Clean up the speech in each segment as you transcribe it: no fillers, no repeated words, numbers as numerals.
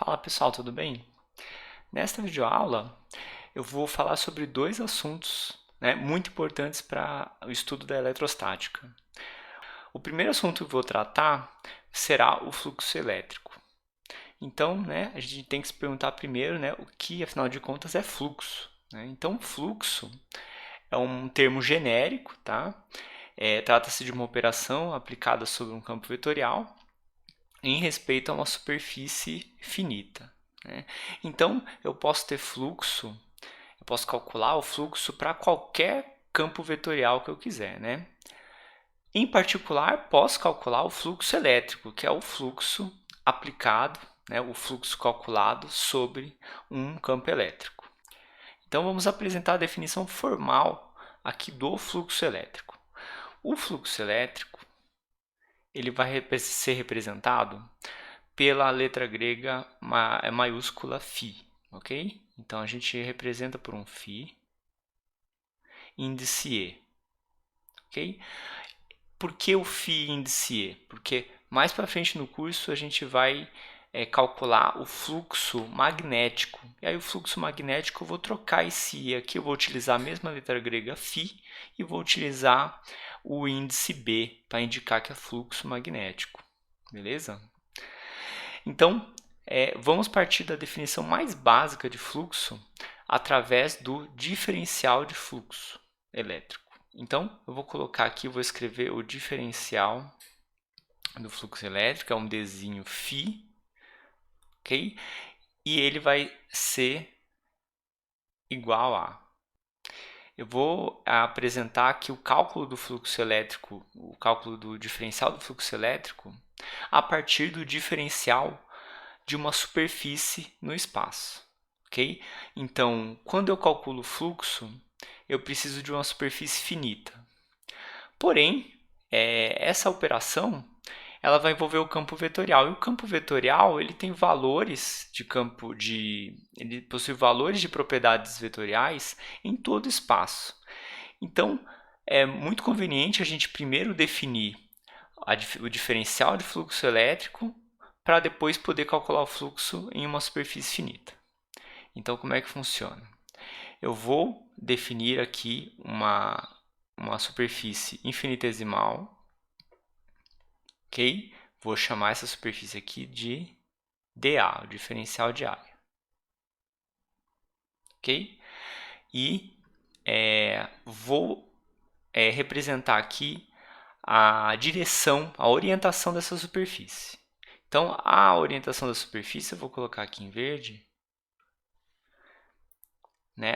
Fala pessoal, tudo bem? Nesta videoaula eu vou falar sobre dois assuntos, muito importantes para o estudo da eletrostática. O primeiro assunto que eu vou tratar será o fluxo elétrico. Então, a gente tem que se perguntar primeiro, o que, afinal de contas, é fluxo. Então, fluxo é um termo genérico, tá? Trata-se de uma operação aplicada sobre um campo vetorial em respeito a uma superfície finita. Então, eu posso ter fluxo, eu posso calcular o fluxo para qualquer campo vetorial que eu quiser. Em particular, posso calcular o fluxo elétrico, que é o fluxo aplicado, o fluxo calculado sobre um campo elétrico. Então, vamos apresentar a definição formal aqui do fluxo elétrico. O fluxo elétrico ele vai ser representado pela letra grega maiúscula φ, ok? Então a gente representa por um φ, índice E, ok? Por que o φ índice E? Porque mais para frente no curso a gente vai calcular o fluxo magnético. E aí o fluxo magnético eu vou trocar esse I aqui, eu vou utilizar a mesma letra grega φ e vou utilizar o índice B para indicar que é fluxo magnético. Beleza? Então, vamos partir da definição mais básica de fluxo através do diferencial de fluxo elétrico. Então, eu vou colocar aqui, vou escrever o diferencial do fluxo elétrico, é um Dzinho φ, ok? E ele vai ser igual a... Eu vou apresentar aqui o cálculo do fluxo elétrico, o cálculo do diferencial do fluxo elétrico, a partir do diferencial de uma superfície no espaço, ok? Então, quando eu calculo o fluxo, eu preciso de uma superfície finita. Porém, essa operação ela vai envolver o campo vetorial. E o campo vetorial ele tem valores de ele possui valores de propriedades vetoriais em todo o espaço. Então, é muito conveniente a gente primeiro definir o diferencial de fluxo elétrico para depois poder calcular o fluxo em uma superfície finita. Então, como é que funciona? Eu vou definir aqui uma superfície infinitesimal, ok? Vou chamar essa superfície aqui de dA, o diferencial de área, ok? E vou representar aqui a direção, a orientação dessa superfície. Então, a orientação da superfície, eu vou colocar aqui em verde,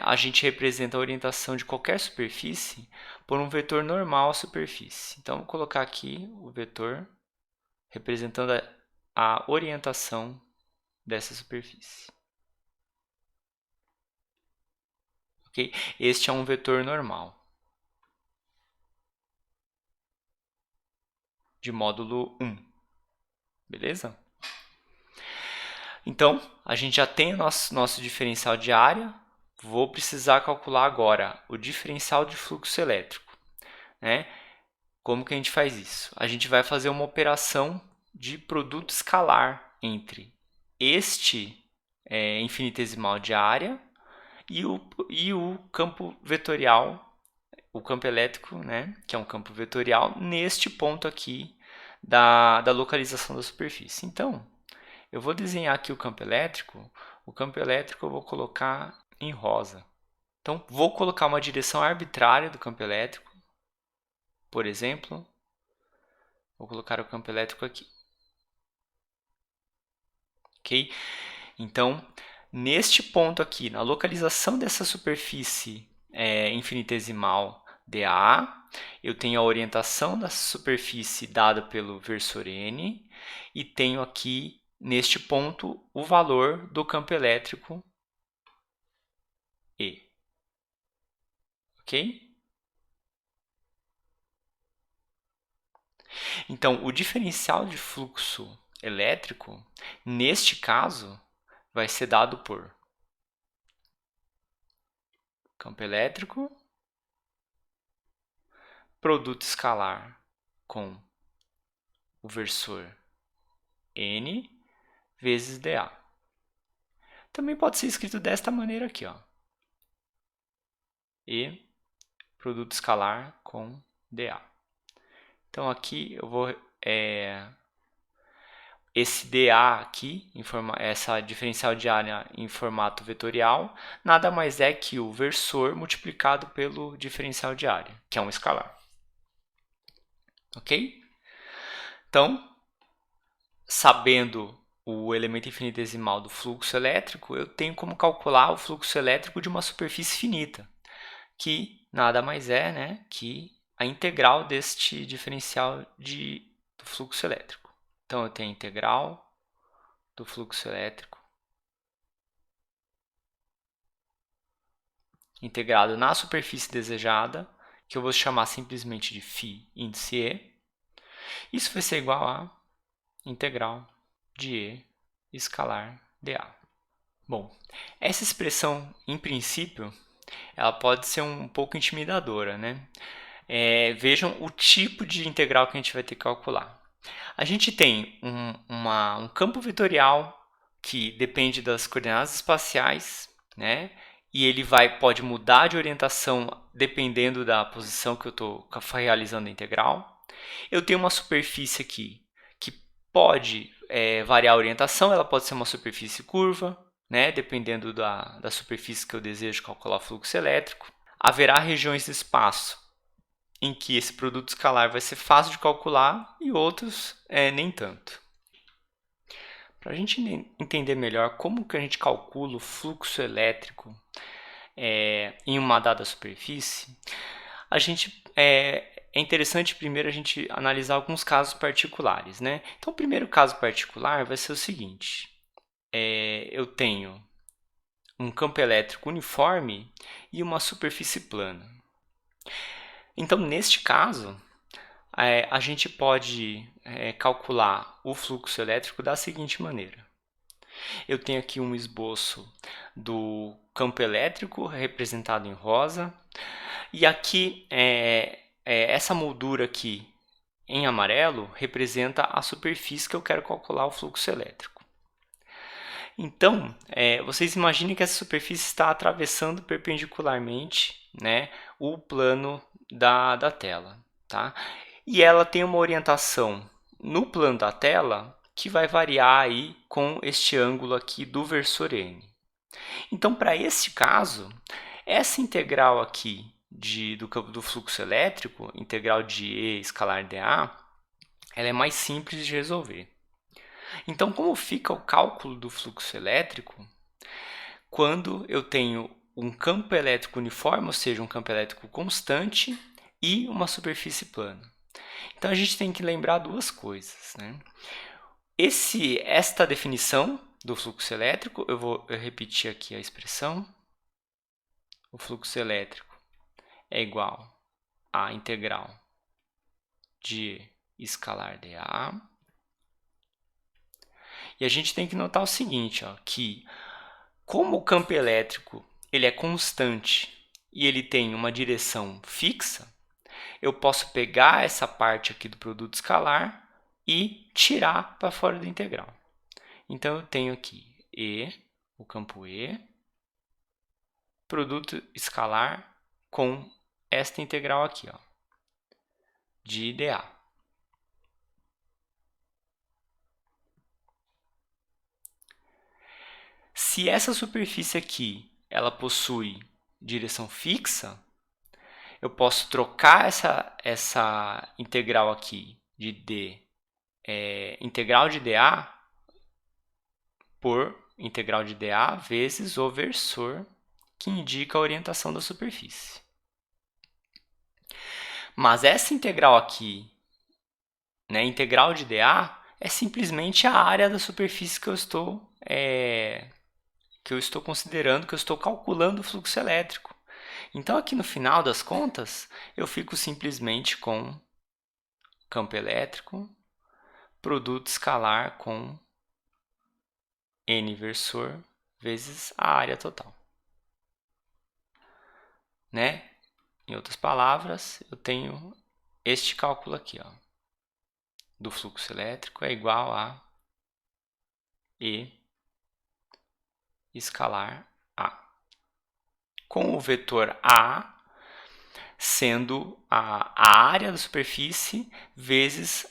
a gente representa a orientação de qualquer superfície por um vetor normal à superfície. Então, vou colocar aqui o vetor representando a orientação dessa superfície. Okay? Este é um vetor normal de módulo 1. Beleza? Então, a gente já tem o nosso diferencial de área. Vou precisar calcular agora o diferencial de fluxo elétrico. Como que a gente faz isso? A gente vai fazer uma operação de produto escalar entre este infinitesimal de área e o campo vetorial, o campo elétrico, que é um campo vetorial, neste ponto aqui da localização da superfície. Então, eu vou desenhar aqui o campo elétrico eu vou colocar em rosa. Então, vou colocar uma direção arbitrária do campo elétrico, por exemplo, vou colocar o campo elétrico aqui. Ok? Então, neste ponto aqui, na localização dessa superfície infinitesimal dA, eu tenho a orientação da superfície dada pelo versor N e tenho aqui, neste ponto, o valor do campo elétrico E. Ok? Então, o diferencial de fluxo elétrico, neste caso, vai ser dado por campo elétrico, produto escalar com o versor N vezes dA. Também pode ser escrito desta maneira aqui, ó. E produto escalar com dA. Então aqui eu vou esse dA aqui, essa diferencial de área em formato vetorial, nada mais é que o versor multiplicado pelo diferencial de área, que é um escalar. Ok? Então, sabendo o elemento infinitesimal do fluxo elétrico, eu tenho como calcular o fluxo elétrico de uma superfície finita, que nada mais é, né, que a integral deste diferencial do fluxo elétrico. Então, eu tenho a integral do fluxo elétrico integrado na superfície desejada, que eu vou chamar simplesmente de φ índice E. Isso vai ser igual a integral de E escalar dA. Bom, essa expressão, em princípio, ela pode ser um pouco intimidadora, né? Vejam o tipo de integral que a gente vai ter que calcular. A gente tem um campo vetorial que depende das coordenadas espaciais, né? E ele pode mudar de orientação dependendo da posição que eu estou realizando a integral. Eu tenho uma superfície aqui que pode variar a orientação, ela pode ser uma superfície curva, né? Dependendo da superfície que eu desejo calcular o fluxo elétrico. Haverá regiões do espaço em que esse produto escalar vai ser fácil de calcular e outros nem tanto. Para a gente entender melhor como que a gente calcula o fluxo elétrico em uma dada superfície, é interessante primeiro a gente analisar alguns casos particulares, né? Então, o primeiro caso particular vai ser o seguinte: eu tenho um campo elétrico uniforme e uma superfície plana. Então, neste caso, a gente pode calcular o fluxo elétrico da seguinte maneira. Eu tenho aqui um esboço do campo elétrico representado em rosa, e aqui essa moldura aqui em amarelo representa a superfície que eu quero calcular o fluxo elétrico. Então, vocês imaginem que essa superfície está atravessando perpendicularmente, né, o plano da tela. Tá? E ela tem uma orientação no plano da tela que vai variar aí com este ângulo aqui do versor n. Então, para este caso, essa integral aqui do fluxo elétrico, integral de E escalar dA, ela é mais simples de resolver. Então, como fica o cálculo do fluxo elétrico quando eu tenho um campo elétrico uniforme, ou seja, um campo elétrico constante, e uma superfície plana? Então, a gente tem que lembrar duas coisas, né? Esta definição do fluxo elétrico, eu vou repetir aqui a expressão. O fluxo elétrico é igual à integral de escalar dA. E a gente tem que notar o seguinte, ó, que como o campo elétrico ele é constante e ele tem uma direção fixa, eu posso pegar essa parte aqui do produto escalar e tirar para fora da integral. Então, eu tenho aqui E, o campo E, produto escalar com esta integral aqui, ó, de dA. Se essa superfície aqui ela possui direção fixa, eu posso trocar essa integral aqui de D, integral de dA, por integral de dA vezes o versor que indica a orientação da superfície. Mas essa integral aqui, né, integral de dA, é simplesmente a área da superfície que eu estou considerando, que eu estou calculando o fluxo elétrico. Então, aqui no final das contas, eu fico simplesmente com campo elétrico, produto escalar com N versor vezes a área total. Né? Em outras palavras, eu tenho este cálculo aqui, ó, do fluxo elétrico é igual a E escalar A. Com o vetor A sendo a área da superfície vezes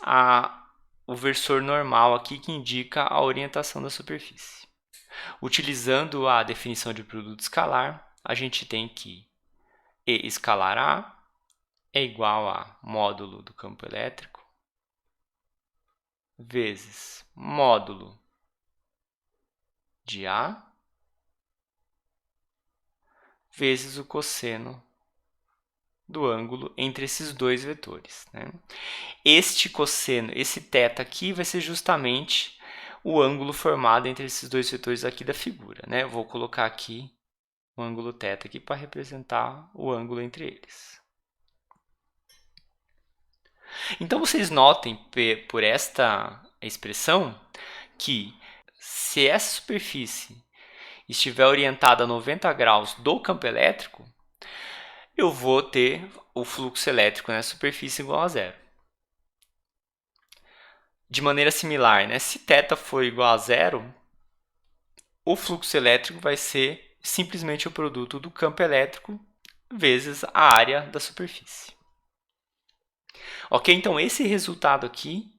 o versor normal aqui que indica a orientação da superfície. Utilizando a definição de produto escalar, a gente tem que E escalar A é igual a módulo do campo elétrico vezes módulo de A vezes o cosseno do ângulo entre esses dois vetores, né? Este cosseno, esse θ aqui, vai ser justamente o ângulo formado entre esses dois vetores aqui da figura, né? Eu vou colocar aqui o ângulo θ aqui para representar o ângulo entre eles. Então, vocês notem por esta expressão que se essa superfície estiver orientada a 90 graus do campo elétrico, eu vou ter o fluxo elétrico nessa superfície igual a zero. De maneira similar, né? Se θ for igual a zero, o fluxo elétrico vai ser simplesmente o produto do campo elétrico vezes a área da superfície. Ok? Então, esse resultado aqui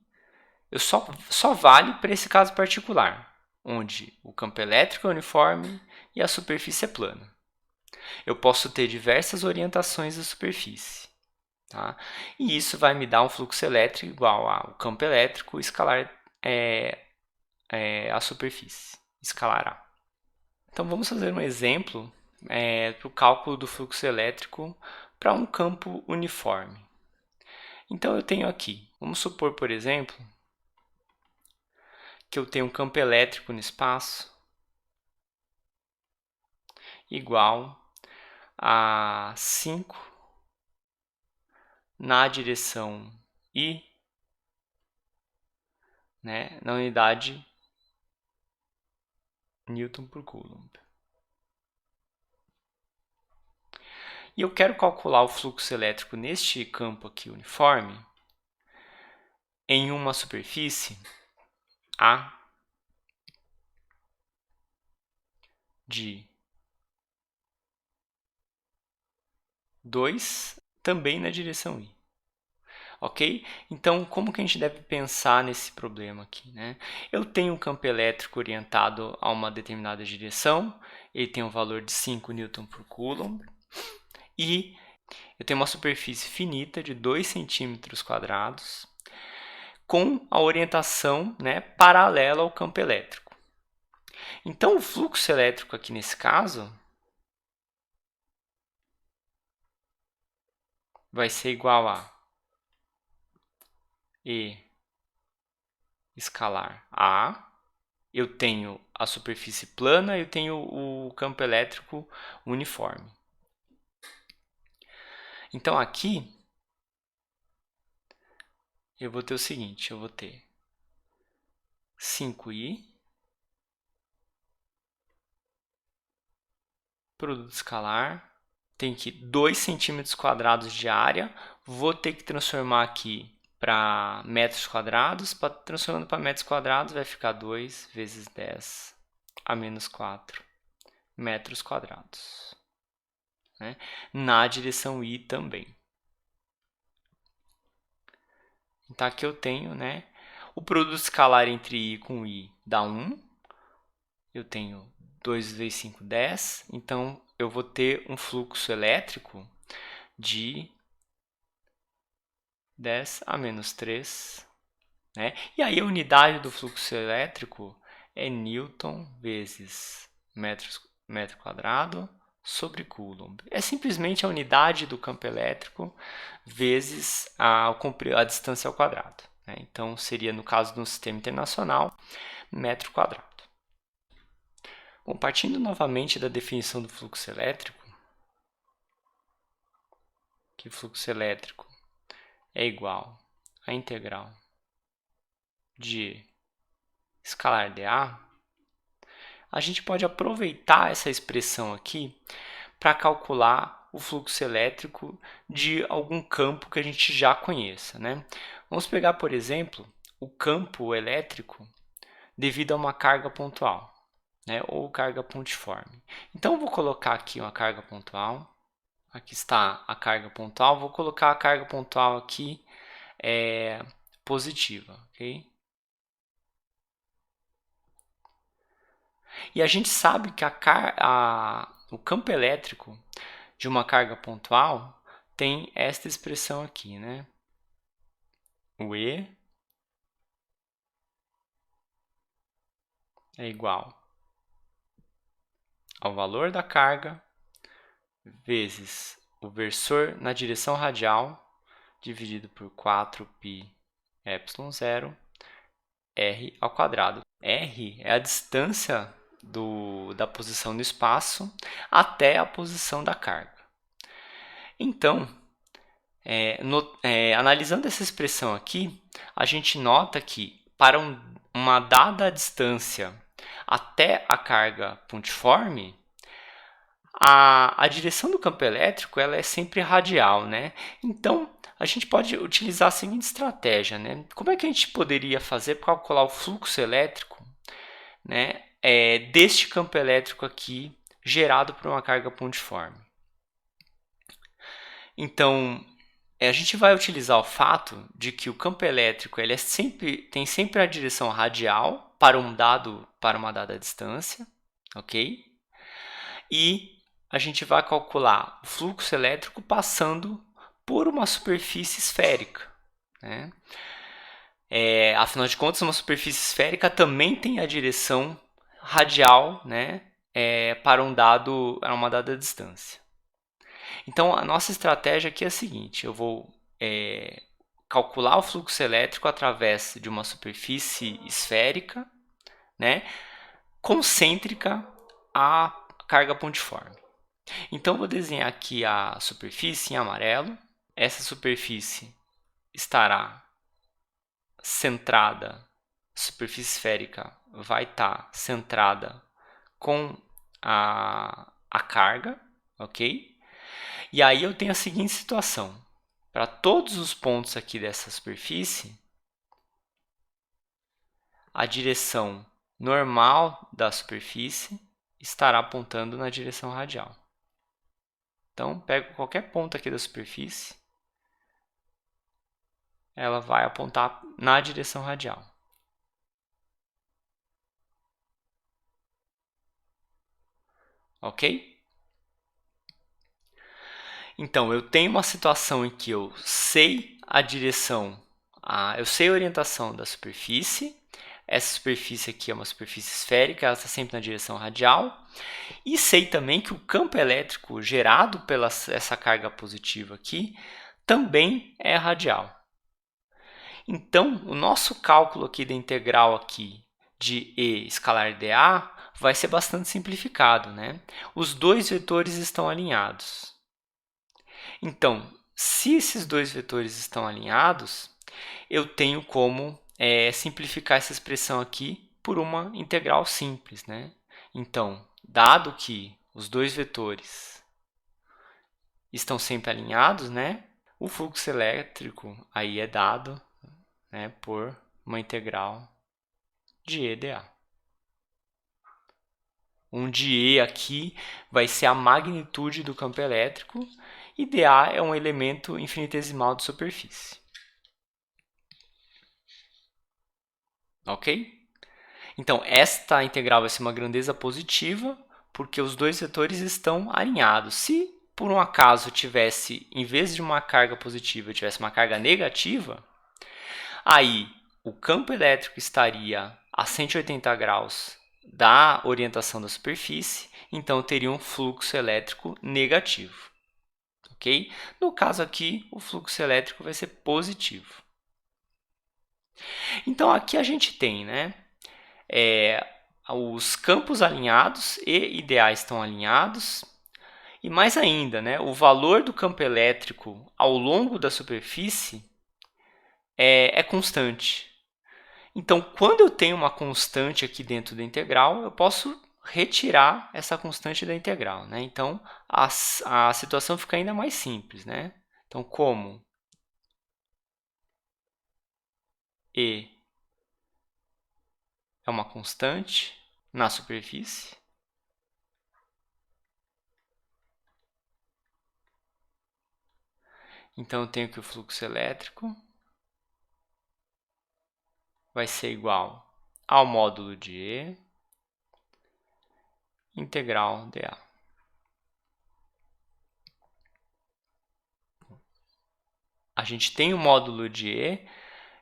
só vale para esse caso particular, onde o campo elétrico é uniforme e a superfície é plana. Eu posso ter diversas orientações da superfície. Tá? E isso vai me dar um fluxo elétrico igual ao campo elétrico escalar a superfície, escalar A. Então, vamos fazer um exemplo para o cálculo do fluxo elétrico para um campo uniforme. Então, eu tenho aqui, vamos supor, por exemplo, que eu tenho um campo elétrico no espaço igual a 5 na direção I, né, na unidade Newton por Coulomb. E eu quero calcular o fluxo elétrico neste campo aqui uniforme em uma superfície A de 2, também na direção I. Ok? Então, como que a gente deve pensar nesse problema aqui, né? Eu tenho um campo elétrico orientado a uma determinada direção, ele tem um valor de 5 Newton por Coulomb, e eu tenho uma superfície finita de 2 centímetros quadrados, com a orientação, né, paralela ao campo elétrico. Então, o fluxo elétrico aqui nesse caso vai ser igual a E escalar A. Eu tenho a superfície plana e eu tenho o campo elétrico uniforme. Então, aqui, eu vou ter o seguinte, eu vou ter 5i, produto escalar, tem aqui 2 centímetros quadrados de área, vou ter que transformar aqui para metros quadrados, transformando para metros quadrados vai ficar 2 vezes 10 a menos 4 metros quadrados, né? Na direção I também. Então, aqui eu tenho, né, o produto escalar entre I com I dá 1. Eu tenho 2 vezes 5, 10. Então, eu vou ter um fluxo elétrico de 10 a menos 3. Né? E aí, a unidade do fluxo elétrico é Newton vezes metro quadrado sobre Coulomb. É simplesmente a unidade do campo elétrico vezes a distância ao quadrado. Né? Então, seria, no caso de um sistema internacional, metro quadrado. Bom, partindo novamente da definição do fluxo elétrico, que o fluxo elétrico é igual à integral de escalar dA, a gente pode aproveitar essa expressão aqui para calcular o fluxo elétrico de algum campo que a gente já conheça, né? Vamos pegar, por exemplo, o campo elétrico devido a uma carga pontual. né, ou carga pontiforme. Então, eu vou colocar aqui uma carga pontual. Aqui está a carga pontual. Vou colocar a carga pontual aqui positiva, ok? E a gente sabe que o campo elétrico de uma carga pontual tem esta expressão aqui, né? O E é igual ao valor da carga vezes o versor na direção radial dividido por 4π ε0 r ao quadrado. R é a distância da posição no espaço até a posição da carga. Então, analisando essa expressão aqui, a gente nota que para uma dada distância até a carga pontiforme, a direção do campo elétrico ela é sempre radial, né? Então, a gente pode utilizar a seguinte estratégia, né? Como é que a gente poderia fazer para calcular o fluxo elétrico, né, deste campo elétrico aqui gerado por uma carga pontiforme? Então, a gente vai utilizar o fato de que o campo elétrico ele tem sempre a direção radial para uma dada distância, ok? E a gente vai calcular o fluxo elétrico passando por uma superfície esférica, né? Afinal de contas, uma superfície esférica também tem a direção radial, né, para uma dada distância. Então, a nossa estratégia aqui é a seguinte: eu vou calcular o fluxo elétrico através de uma superfície esférica, né, concêntrica à carga pontiforme. Então, vou desenhar aqui a superfície em amarelo. Essa superfície estará centrada, a superfície esférica vai estar centrada com a carga, ok? E aí eu tenho a seguinte situação: para todos os pontos aqui dessa superfície, a direção normal da superfície estará apontando na direção radial. Então, pego qualquer ponto aqui da superfície, ela vai apontar na direção radial. Ok? Então, eu tenho uma situação em que eu sei a direção, eu sei a orientação da superfície. Essa superfície aqui é uma superfície esférica, ela está sempre na direção radial. E sei também que o campo elétrico gerado pela essa carga positiva aqui também é radial. Então, o nosso cálculo aqui da integral aqui de E escalar dA vai ser bastante simplificado, né? Os dois vetores estão alinhados. Então, se esses dois vetores estão alinhados, eu tenho como simplificar essa expressão aqui por uma integral simples, né? Então, dado que os dois vetores estão sempre alinhados, né, o fluxo elétrico aí é dado, né, por uma integral de E dA. Onde E aqui vai ser a magnitude do campo elétrico e dA é um elemento infinitesimal de superfície. Ok? Então, esta integral vai ser uma grandeza positiva, porque os dois vetores estão alinhados. Se por um acaso tivesse, em vez de uma carga positiva, tivesse uma carga negativa, aí o campo elétrico estaria a 180 graus da orientação da superfície, então teria um fluxo elétrico negativo. Ok? No caso aqui, o fluxo elétrico vai ser positivo. Então, aqui a gente tem, né, os campos alinhados e ideais estão alinhados. E mais ainda, né, o valor do campo elétrico ao longo da superfície é constante. Então, quando eu tenho uma constante aqui dentro da integral, eu posso retirar essa constante da integral, né? Então, a situação fica ainda mais simples, né? Então, como E é uma constante, na superfície. Então, eu tenho que o fluxo elétrico vai ser igual ao módulo de E integral dA. A gente tem o módulo de E,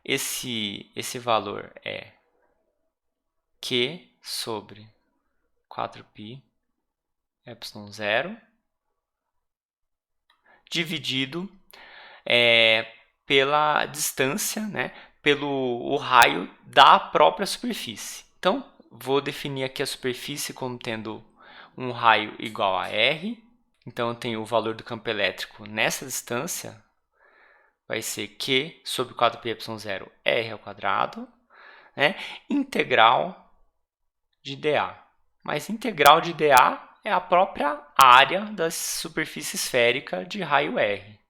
esse valor é Q sobre 4π epsilon zero dividido pela distância, né, pelo o raio da própria superfície. Então, vou definir aqui a superfície como tendo um raio igual a R. Então, eu tenho o valor do campo elétrico nessa distância, vai ser Q sobre 4πε0 R ao quadrado, né, integral de dA. Mas integral de dA é a própria área da superfície esférica de raio R.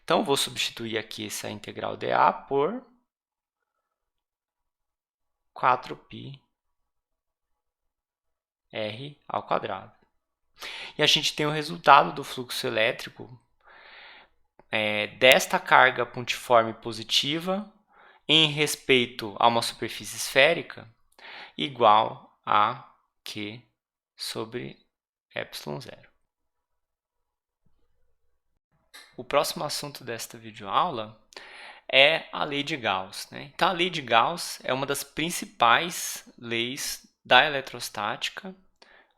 Então, vou substituir aqui essa integral dA por 4π R ao quadrado. E a gente tem o resultado do fluxo elétrico desta carga pontiforme positiva em respeito a uma superfície esférica igual a Q sobre epsilon zero. O próximo assunto desta videoaula é a lei de Gauss, né? Então, a lei de Gauss é uma das principais leis da eletrostática,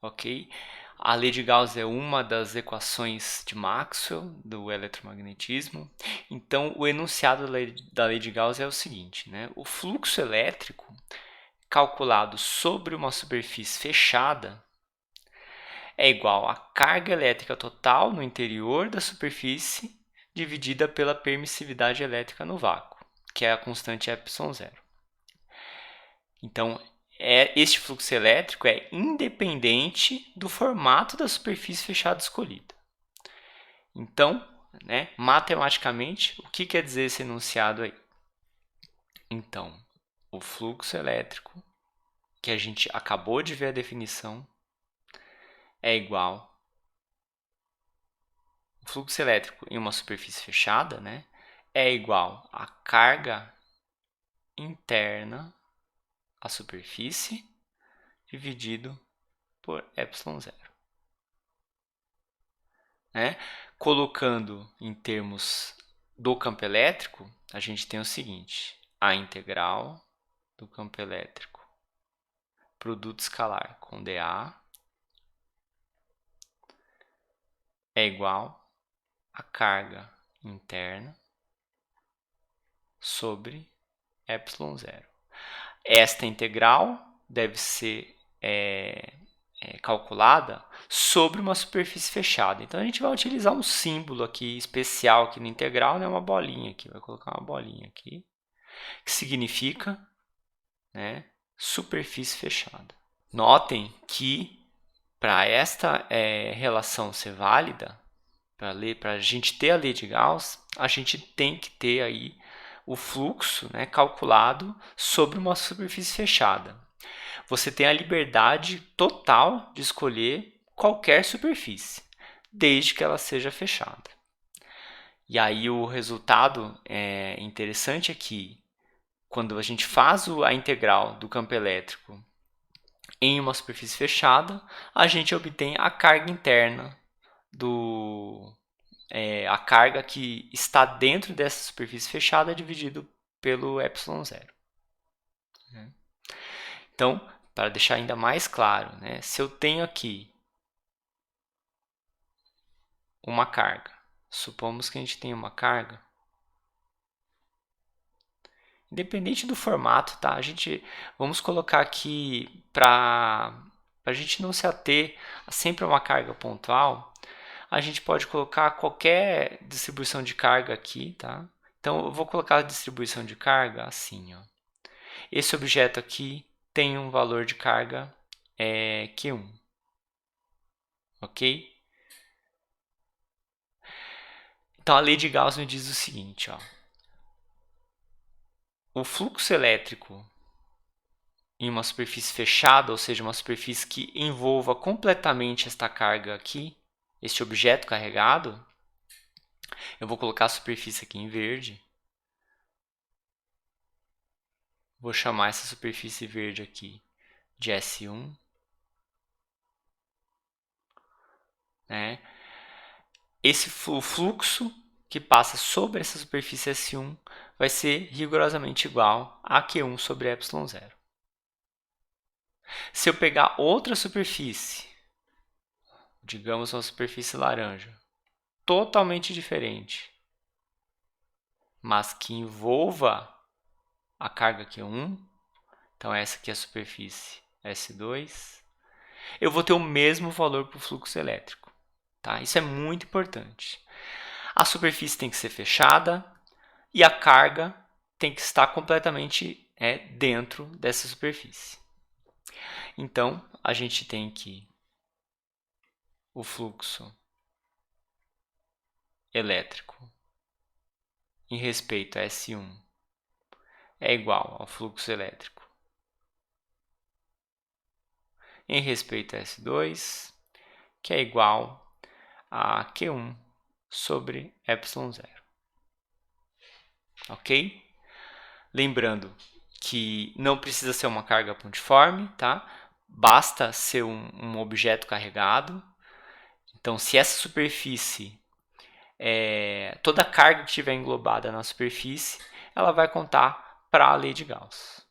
ok? A lei de Gauss é uma das equações de Maxwell do eletromagnetismo. Então, o enunciado da lei de Gauss é o seguinte, né? O fluxo elétrico calculado sobre uma superfície fechada é igual à carga elétrica total no interior da superfície dividida pela permissividade elétrica no vácuo, que é a constante epsilon zero. Então, este fluxo elétrico é independente do formato da superfície fechada escolhida. Então, né, matematicamente, o que quer dizer esse enunciado aí? Então, o fluxo elétrico, que a gente acabou de ver a definição, é igual. O fluxo elétrico em uma superfície fechada, né, é igual à carga interna à superfície dividido por epsilon zero. Né? Colocando em termos do campo elétrico, a gente tem o seguinte: a integral do campo elétrico produto escalar com dA é igual a carga interna sobre epsilon zero. Esta integral deve ser calculada sobre uma superfície fechada. Então, a gente vai utilizar um símbolo aqui especial aqui no integral, né? Uma bolinha aqui. Vai colocar uma bolinha aqui, que significa, né, superfície fechada. Notem que para esta relação ser válida, para a gente ter a lei de Gauss, a gente tem que ter aí o fluxo, né, calculado sobre uma superfície fechada. Você tem a liberdade total de escolher qualquer superfície, desde que ela seja fechada. E aí o resultado interessante é que, quando a gente faz a integral do campo elétrico em uma superfície fechada, a gente obtém a carga interna a carga que está dentro dessa superfície fechada dividido pelo epsilon zero. Então, para deixar ainda mais claro, né, se eu tenho aqui uma carga, supomos que a gente tem uma carga, independente do formato, tá? Vamos colocar aqui para a gente não se ater sempre a uma carga pontual, a gente pode colocar qualquer distribuição de carga aqui, tá? Então, eu vou colocar a distribuição de carga assim, ó. Esse objeto aqui tem um valor de carga Q1, ok? Então, a lei de Gauss me diz o seguinte, ó. O fluxo elétrico em uma superfície fechada, ou seja, uma superfície que envolva completamente esta carga aqui, este objeto carregado, eu vou colocar a superfície aqui em verde. Vou chamar essa superfície verde aqui de S1. Né? O fluxo que passa sobre essa superfície S1 vai ser rigorosamente igual a Q1 sobre ε0. Se eu pegar outra superfície, digamos uma superfície laranja, totalmente diferente, mas que envolva a carga Q1, então essa aqui é a superfície S2, eu vou ter o mesmo valor para o fluxo elétrico. Tá? Isso é muito importante. A superfície tem que ser fechada e a carga tem que estar completamente dentro dessa superfície. Então, a gente tem que o fluxo elétrico em respeito a S1 é igual ao fluxo elétrico em respeito a S2, que é igual a Q1 sobre ε0. Ok? Lembrando que não precisa ser uma carga pontiforme, tá? Basta ser um objeto carregado. Então, se essa superfície, toda a carga que estiver englobada na superfície, ela vai contar para a lei de Gauss.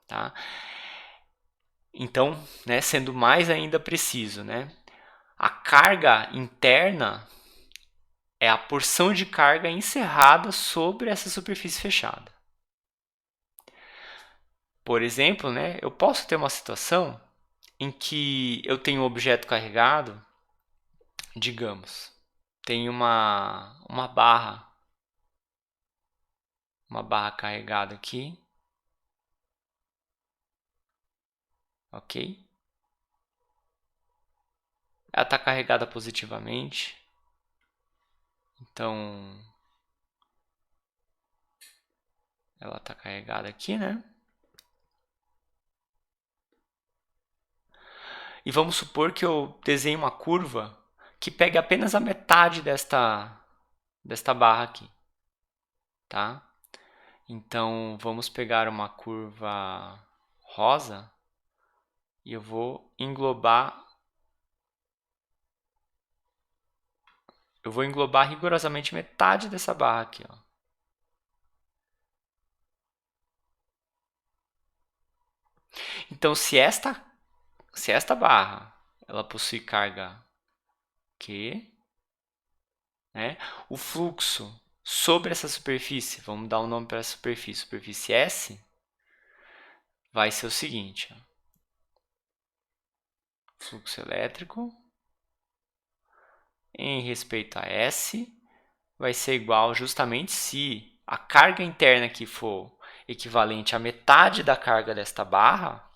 Tá? Então, né, sendo mais ainda preciso, né, a carga interna é a porção de carga encerrada sobre essa superfície fechada. Por exemplo, né, eu posso ter uma situação em que eu tenho um objeto carregado, digamos, tem uma barra carregada aqui, ok? Ela está carregada positivamente, então ela está carregada aqui, né? E vamos supor que eu desenhe uma curva que pegue apenas a metade desta barra aqui, tá? Então, vamos pegar uma curva rosa e eu vou englobar rigorosamente metade dessa barra aqui, ó. Então, se esta barra ela possui carga Q, né, o fluxo sobre essa superfície, vamos dar um nome para essa superfície S, vai ser o seguinte, ó, fluxo elétrico em respeito a S vai ser igual justamente se a carga interna aqui for equivalente a metade da carga desta barra,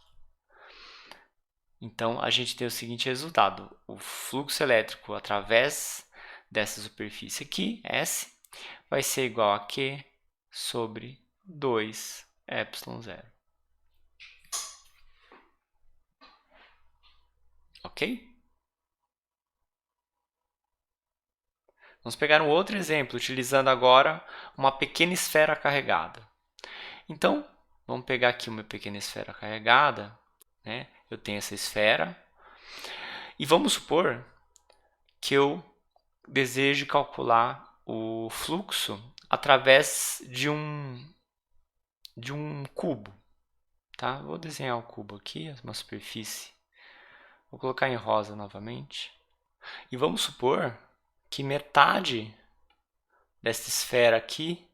então a gente tem o seguinte resultado, o fluxo elétrico através dessa superfície aqui, S, vai ser igual a Q sobre 2ε0. Ok? Vamos pegar um outro exemplo, utilizando agora uma pequena esfera carregada. Então, vamos pegar aqui uma pequena esfera carregada, né? Eu tenho essa esfera, e vamos supor que eu deseje calcular o fluxo através de um cubo. Tá? Vou desenhar o cubo aqui, uma superfície. Vou colocar em rosa novamente. E vamos supor que metade dessa esfera aqui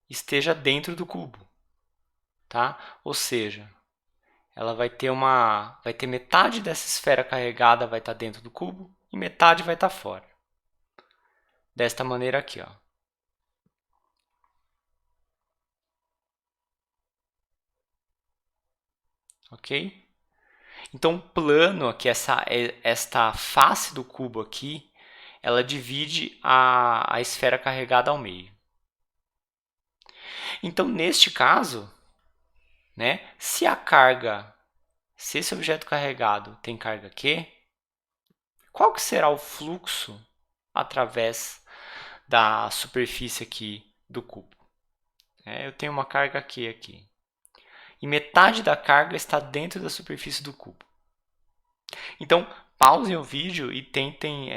esteja dentro do cubo, tá? Ou seja, ela vai ter metade dessa esfera carregada vai estar dentro do cubo e metade vai estar fora. Desta maneira aqui, ó. Ok? Então, o plano aqui, esta face do cubo aqui, ela divide a esfera carregada ao meio. Então, neste caso, né? Se esse objeto carregado tem carga Q, qual que será o fluxo através da superfície aqui do cubo? Eu tenho uma carga Q aqui. E metade da carga está dentro da superfície do cubo. Então, pausem o vídeo e tentem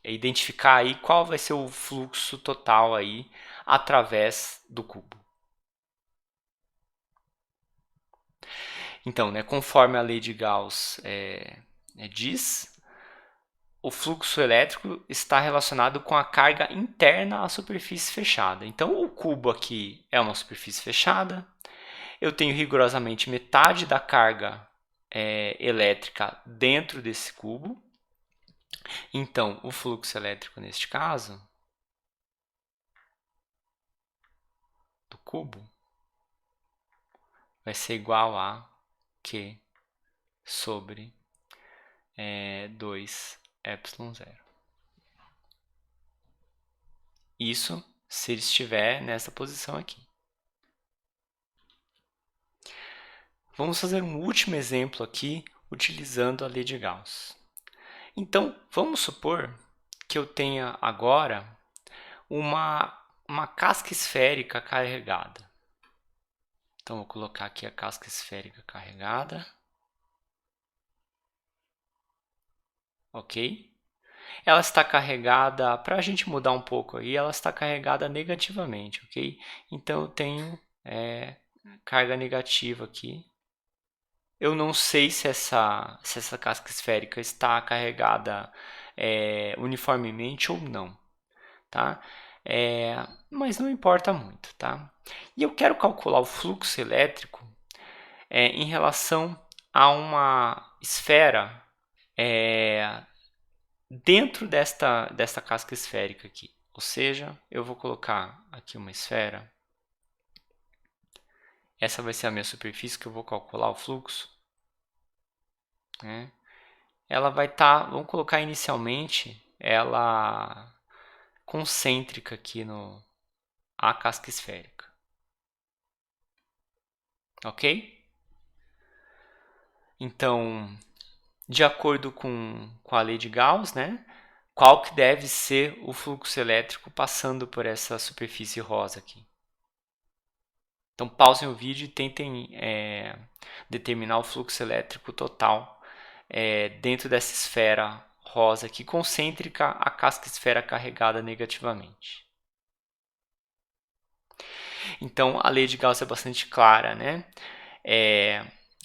identificar aí qual vai ser o fluxo total aí através do cubo. Então, conforme a lei de Gauss diz, o fluxo elétrico está relacionado com a carga interna à superfície fechada. Então, o cubo aqui é uma superfície fechada. Eu tenho rigorosamente metade da carga elétrica dentro desse cubo. Então, o fluxo elétrico neste caso do cubo vai ser igual a Q sobre 2ε0. Isso se ele estiver nessa posição aqui. Vamos fazer um último exemplo aqui utilizando a lei de Gauss. Então, vamos supor que eu tenha agora uma casca esférica carregada. Então, vou colocar aqui a casca esférica carregada. Ok? Ela está carregada, para a gente mudar um pouco aí, ela está carregada negativamente, ok? Então, eu tenho carga negativa aqui. Eu não sei se essa casca esférica está carregada uniformemente ou não, tá? Mas não importa muito, tá? E eu quero calcular o fluxo elétrico em relação a uma esfera dentro desta casca esférica aqui. Ou seja, eu vou colocar aqui uma esfera. Essa vai ser a minha superfície que eu vou calcular o fluxo. Ela vai estar, vamos colocar inicialmente, ela concêntrica aqui a casca esférica. Ok? Então, de acordo com a lei de Gauss, qual que deve ser o fluxo elétrico passando por essa superfície rosa aqui? Então, pausem o vídeo e tentem determinar o fluxo elétrico total dentro dessa esfera rosa aqui, concêntrica a casca esfera carregada negativamente. Então, a lei de Gauss é bastante clara,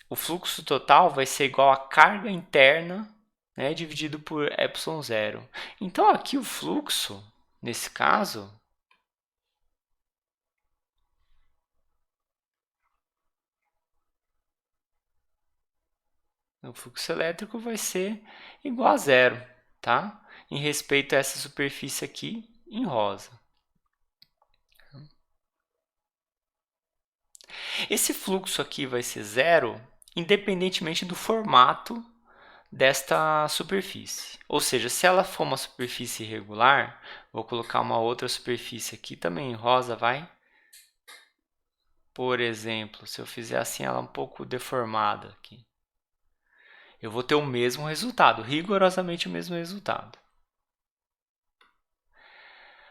o fluxo total vai ser igual a carga interna dividido por ε0. Então, aqui o fluxo, nesse caso, o fluxo elétrico vai ser igual a zero, tá? Em respeito a essa superfície aqui em rosa. Esse fluxo aqui vai ser zero, independentemente do formato desta superfície. Ou seja, se ela for uma superfície irregular, vou colocar uma outra superfície aqui também em rosa, vai? Por exemplo, se eu fizer assim, ela é um pouco deformada aqui. Eu vou ter o mesmo resultado, rigorosamente o mesmo resultado.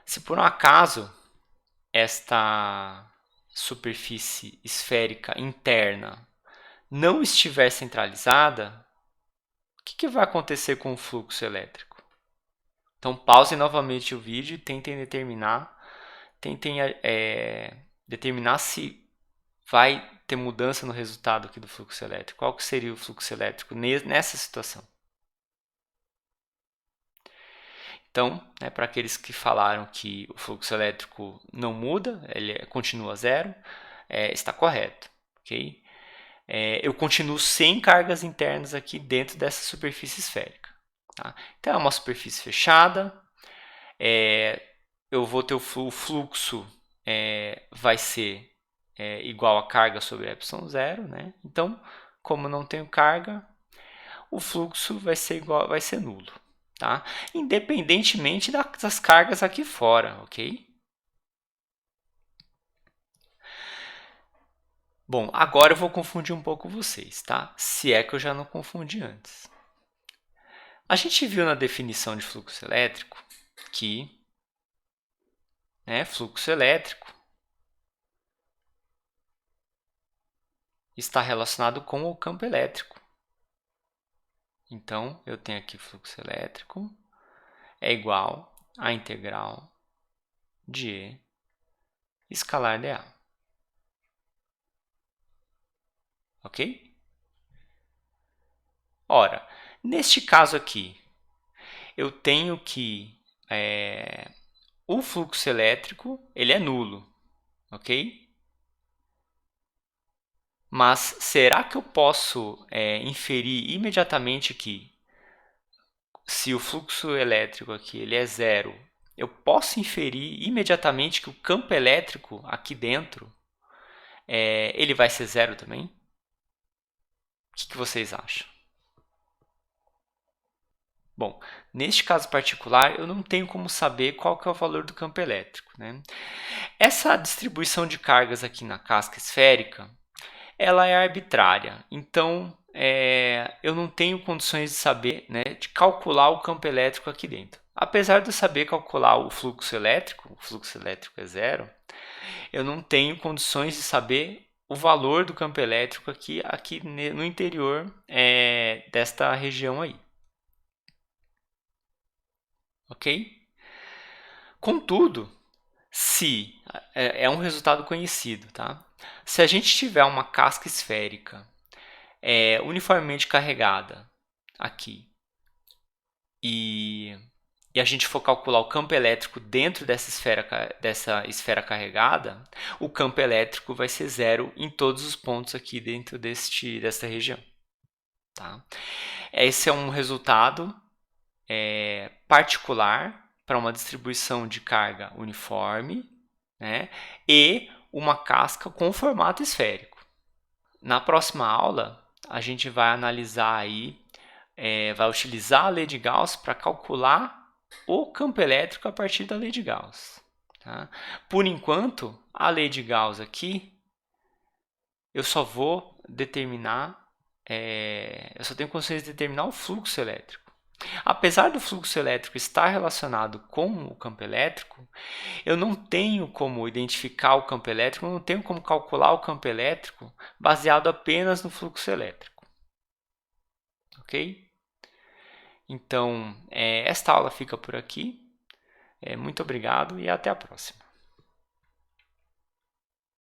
Se por um acaso esta superfície esférica interna não estiver centralizada, o que vai acontecer com o fluxo elétrico? Então, pausem novamente o vídeo e tentem determinar se vai ter mudança no resultado aqui do fluxo elétrico. Qual que seria o fluxo elétrico nessa situação? Então, para aqueles que falaram que o fluxo elétrico não muda, ele continua zero, está correto. Okay? Eu continuo sem cargas internas aqui dentro dessa superfície esférica. Tá? Então, é uma superfície fechada, eu vou ter o fluxo vai ser igual a carga sobre ε0. Então, como não tenho carga, o fluxo vai ser nulo. Tá? Independentemente das cargas aqui fora, ok? Bom, agora eu vou confundir um pouco vocês, tá? Se é que eu já não confundi antes. A gente viu na definição de fluxo elétrico que fluxo elétrico está relacionado com o campo elétrico. Então, eu tenho aqui fluxo elétrico é igual à integral de E escalar dA. Ok? Ora, neste caso aqui, eu tenho que o fluxo elétrico ele é nulo, ok? Mas será que eu posso inferir imediatamente que se o fluxo elétrico aqui ele é zero, eu posso inferir imediatamente que o campo elétrico aqui dentro ele vai ser zero também? O que vocês acham? Bom, neste caso particular, eu não tenho como saber qual que é o valor do campo elétrico, né? Essa distribuição de cargas aqui na casca esférica, ela é arbitrária. Então, eu não tenho condições de saber, de calcular o campo elétrico aqui dentro. Apesar de eu saber calcular o fluxo elétrico é zero, eu não tenho condições de saber o valor do campo elétrico aqui no interior desta região aí. Ok? Contudo, se é um resultado conhecido, tá? Se a gente tiver uma casca esférica uniformemente carregada aqui e a gente for calcular o campo elétrico dentro dessa esfera carregada, o campo elétrico vai ser zero em todos os pontos aqui dentro dessa região. Tá? Esse é um resultado particular para uma distribuição de carga uniforme, e uma casca com formato esférico. Na próxima aula, a gente vai analisar aí, vai utilizar a lei de Gauss para calcular o campo elétrico a partir da lei de Gauss. Tá? Por enquanto, a lei de Gauss aqui, eu só vou determinar, eu só tenho condições de determinar o fluxo elétrico. Apesar do fluxo elétrico estar relacionado com o campo elétrico, eu não tenho como identificar o campo elétrico, eu não tenho como calcular o campo elétrico baseado apenas no fluxo elétrico. Ok? Então, esta aula fica por aqui. Muito obrigado e até a próxima.